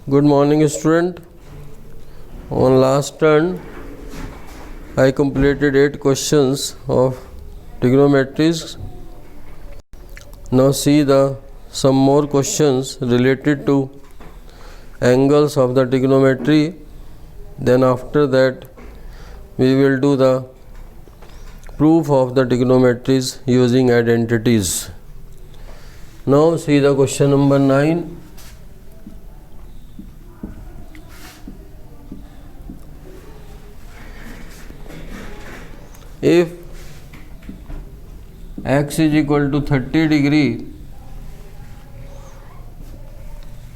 Good morning, student. On last turn, I completed 8 questions of trigonometries. Now see some more questions related to angles of the trigonometry. Then after that, we will do the proof of the trigonometries using identities. Now see the question number 9. If x is equal to 30 degree,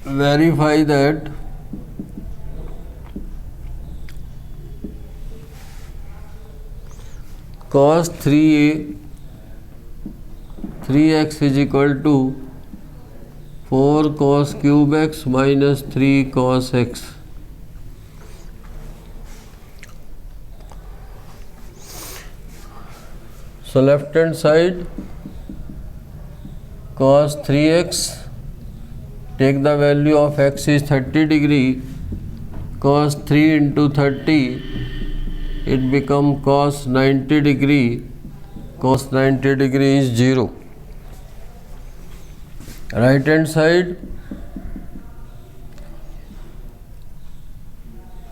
verify that cos 3x is equal to 4 cos cube x minus 3 cos x. So left hand side cos 3x, take the value of x is 30 degree, cos 3 into 30, it become cos 90 degree, cos 90 degree is 0. Right hand side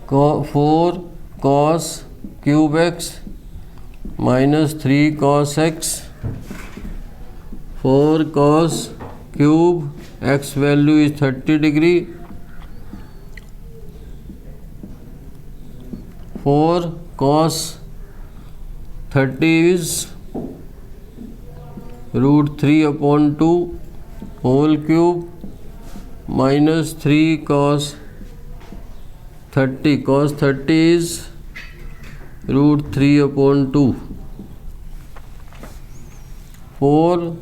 4 cos cube x minus 3 cos x. 4 cos cube x value is 30 degree. 4 cos 30 is root 3 upon 2 whole cube minus 3 cos 30. Cos 30 is root 3 upon 2. 4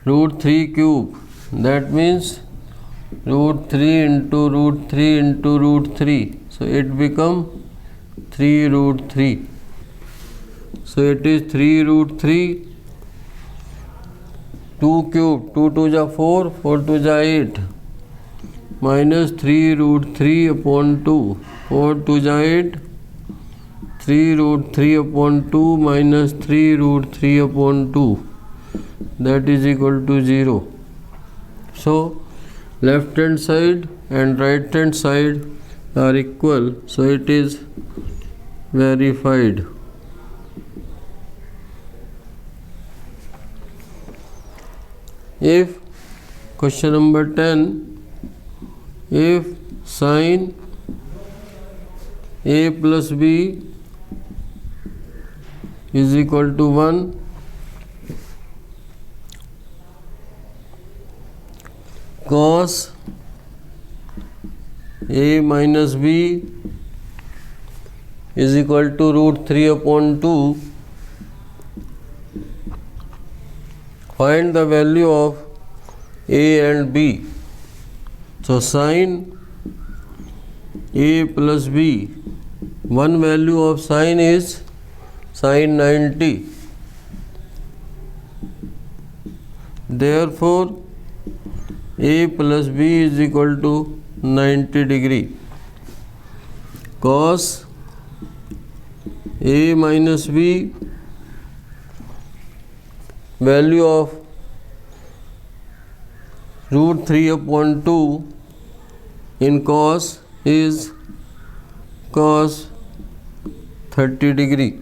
root 3 cube, that means root 3 into root 3 into root 3. So it become 3 root 3. So it is 3 root 3. 2 cube, 2 to the 4, 4 to the 8, minus 3 root 3 upon 2, 4 to the 8, 3 root 3 upon 2 minus 3 root 3 upon 2, that is equal to 0. So left hand side and right hand side are equal, so it is verified. If question number 10, if sin a plus b is equal to 1, cos a minus b is equal to root 3 upon 2, find the value of a and b. So sin a plus b, one value of sin is sin 90. Therefore a plus b is equal to 90 degree. Cos a minus b, value of root 3 upon 2 in cos is cos 30 degree.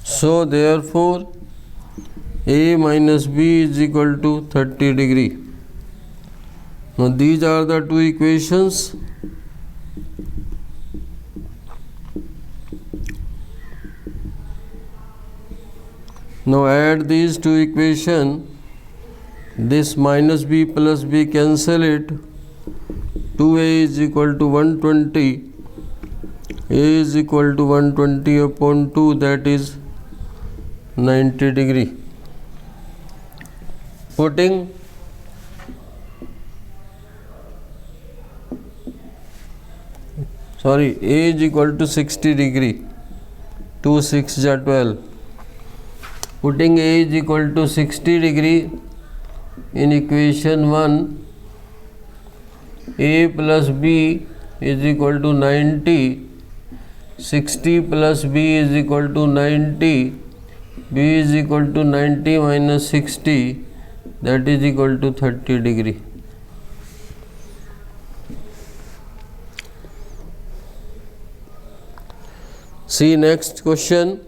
So therefore a minus b is equal to 30 degree. Now these are the two equations. Now add these two equations. This minus b plus b cancel it. 2a is equal to 120. A is equal to 120 upon 2, that is 90 degree. Putting A is equal to 60 degree. 2 6 12. Putting A is equal to 60 degree, in equation 1 a plus b is equal to 90, 60 plus b is equal to 90, b is equal to 90 minus 60, that is equal to 30 degree. See next question,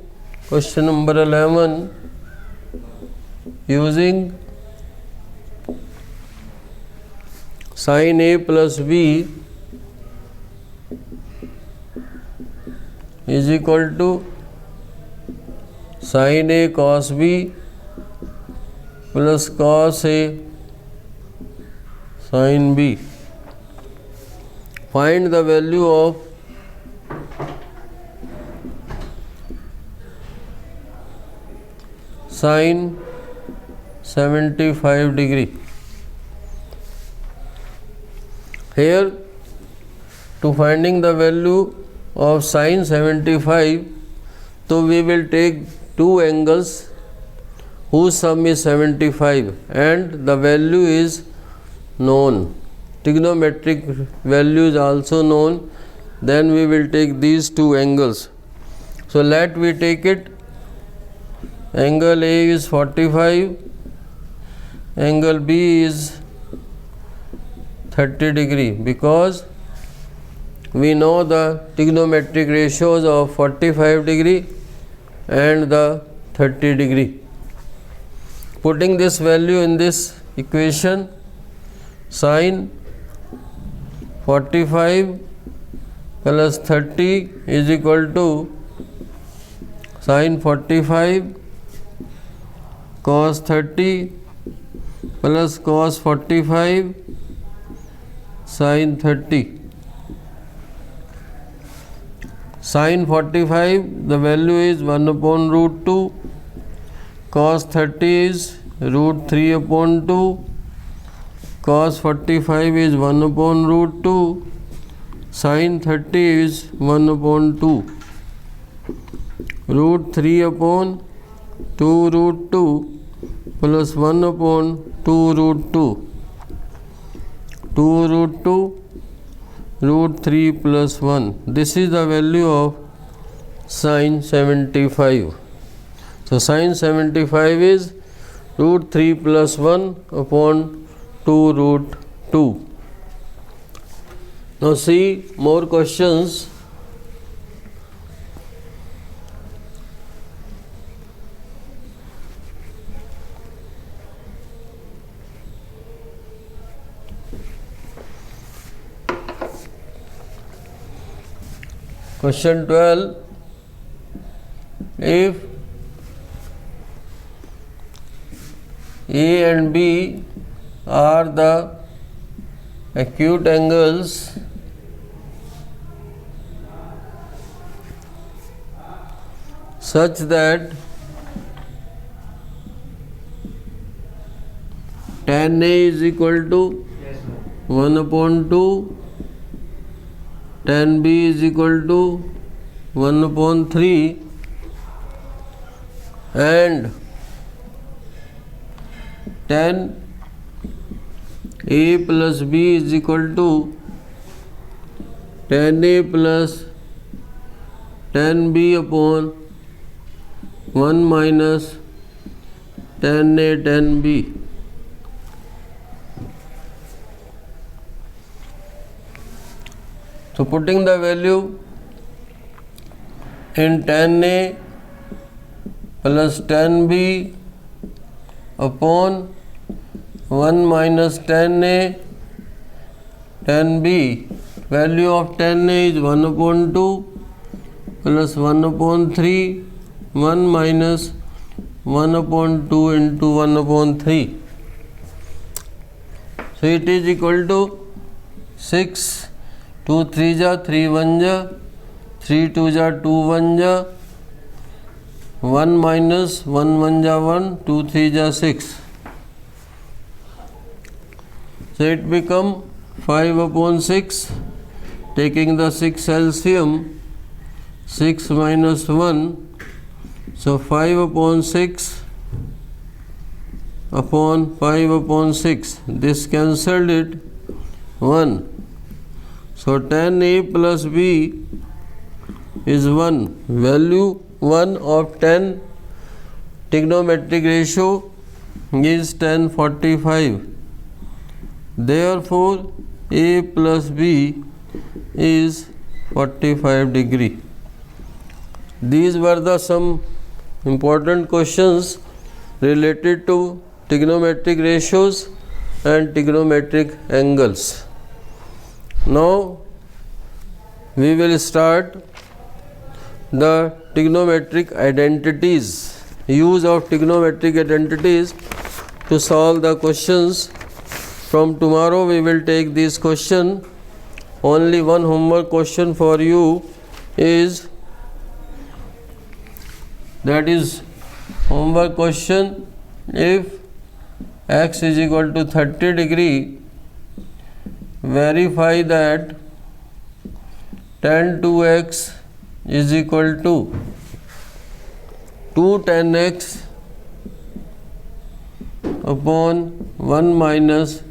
question number 11. Using sin a plus b is equal to sin a cos b plus cos a sin b. Find the value of sin 75 degree. Here, to finding the value of sin 75, so we will take two angles whose sum is 75 and the value is known. Trigonometric value is also known. Then we will take these two angles. So let we take it. Angle A is 45, angle B is 30 degree, because we know the trigonometric ratios of 45 degree and the 30 degree. Putting this value in this equation, sin 45 plus 30 is equal to sin 45 cos 30 plus cos 45 sin 30. Sin 45, the value is 1 upon root 2, cos 30 is root 3 upon 2, cos 45 is 1 upon root 2, sin 30 is 1 upon 2, root 3 upon 2 root 2 plus 1 upon 2 root 2, 2 root 2 root 3 plus 1. This is the value of sin 75. So sin 75 is root 3 plus 1 upon 2 root 2. Now see more questions. Question 12. If A and B are the acute angles such that tan A is equal to 1 upon 2, tan B is equal to 1 upon 3, and tan A plus B is equal to tan A plus tan B upon 1 minus tan A tan B. So putting the value in tan A plus tan B upon 1 minus tan A tan B, value of tan A is 1 upon 2 plus 1 upon 3, 1 minus 1 upon 2 into 1 upon 3. So it is equal to 6. 2 3 जा 3 1 जा 3 2 जा 2 1 जा 1 minus 1 1 जा 1, 2 3 जा 6. So it become 5 upon 6. Taking the 6 LCM, 6 minus 1, so 5 upon 6 upon 5 upon 6. This cancelled it 1. So tan A plus B is 1. Value 1 of tan trigonometric ratio is tan 45. Therefore A plus B is 45 degree. These were the some important questions related to trigonometric ratios and trigonometric angles. Now we will start the trigonometric identities, use of trigonometric identities to solve the questions. From tomorrow we will take this question. Only one homework question for you is, that is homework question, if x is equal to 30 degree, verify that tan 2x is equal to 2 tan x upon 1 minus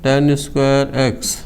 tan square x.